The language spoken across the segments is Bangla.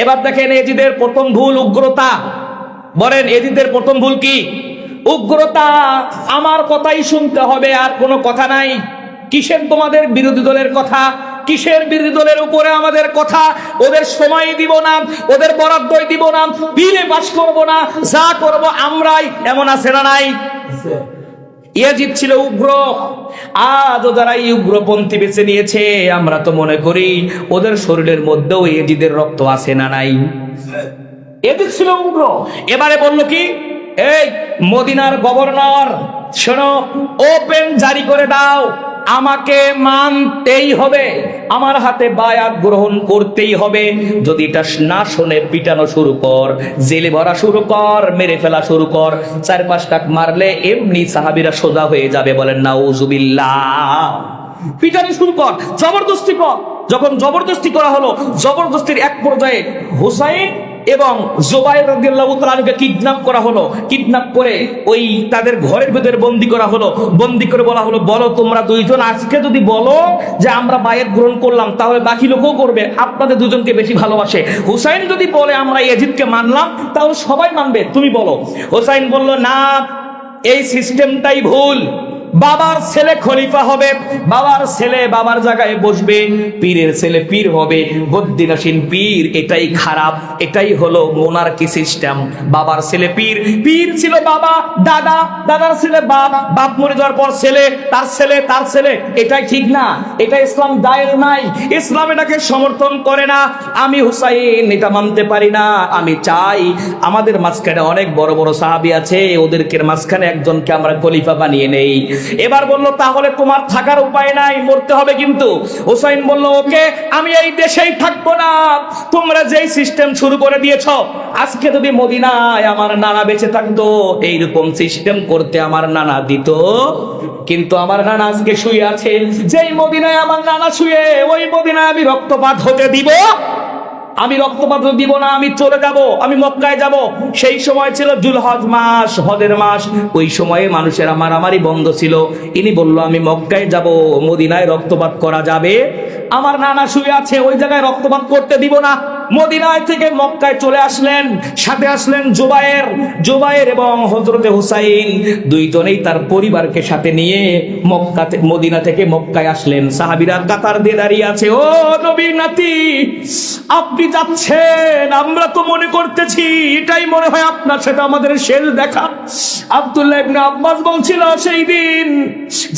এবার দেখেন এজিদের প্রথম ভুল উগ্রতা। বলেন এজিদের প্রথম ভুল কি? উগ্রতা। আমার কথাই শুনতে হবে, আর কোনো কথা নাই। কিসের তোমাদের বিরোধী দলের কথা? কিসের বিরোধী দলের উপরে আমাদের কথা? ওদের সময় দিব না, ওদের বরাদ্দই দিব না, বিলে পাস করব না, যা করব আমরাই। এমন আছে না নাই? ইয়াজিদ ছিল উগ্র। আজও যারা এই উগ্রপন্থী বেছে নিয়েছে, আমরা তো মনে করি ওদের শরীরের মধ্যেও ইয়াজিদের রক্ত আছে না নাই? ইয়াজিদ ছিল উগ্র। এবারে বললো কি, এই মদিনার গভর্নর শোনো, ওপেন জারি করে দাও, আমাকে মানতেই হবে, আমার হাতে বায়াত গ্রহণ করতেই হবে। যদি এটা না শোনে পিটানো শুরু কর, জেলে ভরা শুরু কর, মেরে ফেলা শুরু কর। 4-5 টাক মারলে এমনি সাহাবীরা সোজা হয়ে যাবে। বলেন নাউজুবিল্লাহ। পিটানো শুরু কর, জবরদস্তি কর। যখন জবরদস্তি করা হলো, জবরদস্তির এক পর্যায়ে হুসাইন এবং জুবাইর রাদিয়াল্লাহু তাআলাকে কিডন্যাপ করা হলো। কিডন্যাপ করে ওই তাদের ঘরের ভিতরে বন্দী করা হলো। বন্দী করে বলা হলো, বলো তোমরা দুইজন আজকে যদি বলো যে আমরা বায়াত গ্রহণ করলাম, তাহলে বাকি লোকও করবে। আপনাদের দুজনকে বেশি ভালোবাসে। হুসাইন যদি বলে আমরা ইয়াজিদকে মানলাম, তাহলে সবাই মানবে, তুমি বলো। হুসাইন বলল, না, এই সিস্টেমটাই ভুল। বাবার ছেলে খলিফা হবে, বাবার ছেলে বাবার জায়গায় বসবে, পীরের ছেলে পীর হবে, বদ্দিনাসীন পীর। এটাই খারাপ, এটাই হলো মোনার্কি সিস্টেম। বাবার ছেলে পীর, পীর ছিল বাবা, দাদা, দাদার ছেলে বাপ, বাপ মরে যাওয়ার পর ছেলে, তার ছেলে, তার ছেলে। এটাই ঠিক না, এটা ইসলাম দায়ের নাই, ইসলাম এটাকে সমর্থন করে না। আমি হুসাইন এটা মানতে পারি না। আমি চাই আমাদের মাঝখানে অনেক বড় বড় সাহাবী আছে, ওদেরকে মাঝখানে একজনকে আমরা খলিফা বানিয়ে নেই। এবার বলল, তাহলে তোমার থাকার উপায় নাই, মরতে হবে কিন্তু। হুসাইন বলল, ওকে, আমি এই দেশেই থাকবো না। তোমরা যেই সিস্টেম শুরু করে দিয়েছো, আজকে যদি মদিনায় আমার নানা বেঁচে থাকতো, এইরকম সিস্টেম করতে আমার নানা দিত। কিন্তু আমার নানা আজকে শুয়ে আছে, যেই মদিনায় আমার নানা শুয়ে, ওই মদিনায় আমি রক্তপাত হতে দিব? আমি রক্তপাত দিব না, আমি চলে যাব, আমি মক্কায় যাব। সেই সময় ছিল জুলহজ মাস, হজের মাস। ওই সময়ে মানুষের মারামারি বন্ধ ছিল। ইনি বলল, আমি মক্কায় যাব, মদিনায় রক্তপাত করা যাবে? আমার নানা শুয়ে আছে, ওই জায়গায় রক্তপাত করতে দিব না। মদিনায় থেকে মক্কায় চলে আসলেন, সাথে আসলেন জুবায়ের। জুবায়ের এবং হযরতে হুসাইন দুইজনেই তার পরিবারকে সাথে নিয়ে মদিনা থেকে মক্কায় আসলেন। সাহাবীরা কাতার দিয়ে দাঁড়িয়ে আছে। ও নবীর নাতি, আপনি যাচ্ছেন, আমরা তো মনে করতেছি এটাই মনে হয় আপনার সাথে আমাদের শেষ দেখা। আব্দুল্লাহ ইবনে আব্বাস বলছিল, সেই দিন,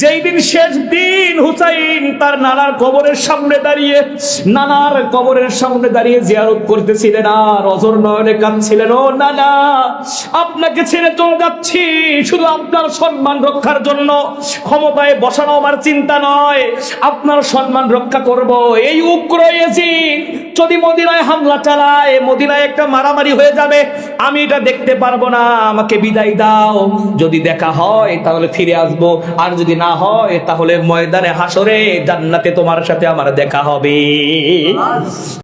যেই দিন শেষ দিন, হুসাইন তার নানার কবরের সামনে দাঁড়িয়ে, নানার কবরের সামনে দাঁড়িয়ে জিয়ারত করতেছিলেন আর অঝর নয়নে কাঁদছিলেন। ও নানা, আপনাকে ছেড়ে চলে যাচ্ছি শুধু আপনার সম্মান রক্ষার জন্য। ক্ষমতায় বসানো আমার চিন্তা নয়, আপনার সম্মান রক্ষা করব। এই উগ্র ইয়াজিদ যদি মদিনায় হামলা চালায়, মদিনায় একটা মারামারি হয়ে যাবে, আমি এটা দেখতে পারবো না। আমাকে বিদায় দাও। যদি দেখা হয় তাহলে ফিরে আসবো, আর যদি না হয় তাহলে ময়দানে হাসরে জান্নাতে তোমার সাথে আমার দেখা হবে।